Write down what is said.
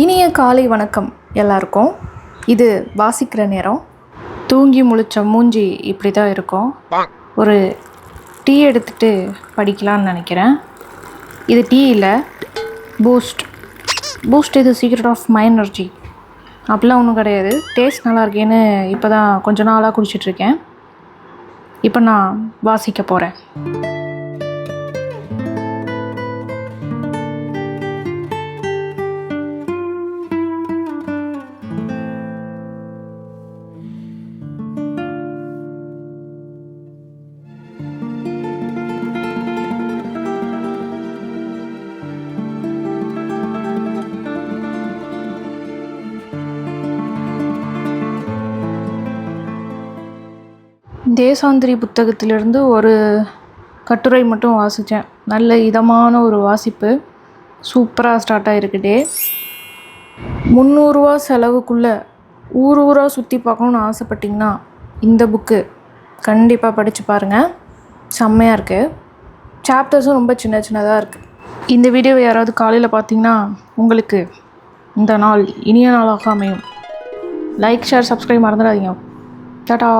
இனிய காலை வணக்கம் எல்லாருக்கும். இது வாசிக்கிற நேரம். தூங்கி முழிச்ச மூஞ்சி இப்படி தான் இருக்கும். ஒரு டீ எடுத்துகிட்டு படிக்கலான்னு நினைக்கிறேன். இது டீ இல்லை, பூஸ்ட் இது சீக்ரெட் ஆஃப் மை எனர்ஜி. அப்படிலாம் ஒன்றும் கிடையாது. டேஸ்ட் நல்லா இருக்கேன்னு இப்போ தான் கொஞ்ச நாளாக குடிச்சிட்ருக்கேன். இப்போ நான் வாசிக்க போகிறேன். தேசாந்திரி புத்தகத்திலிருந்து ஒரு கட்டுரை மட்டும் வாசித்தேன். நல்ல இதமான ஒரு வாசிப்பு. சூப்பராக ஸ்டார்ட் ஆகிருக்கு டே. 300 ரூபா செலவுக்குள்ளே ஊராக சுற்றி பார்க்கணுன்னு ஆசைப்பட்டிங்கன்னா இந்த புக்கு கண்டிப்பாக படித்து பாருங்கள். செம்மையாக இருக்குது. சாப்டர்ஸும் ரொம்ப சின்ன சின்னதாக இருக்குது. இந்த வீடியோவை யாராவது காலையில் பார்த்தீங்கன்னா உங்களுக்கு இந்த நாள் இனிய நாளாக அமையும். லைக், ஷேர், சப்ஸ்கிரைப் மறந்துடாதீங்க. டாடா.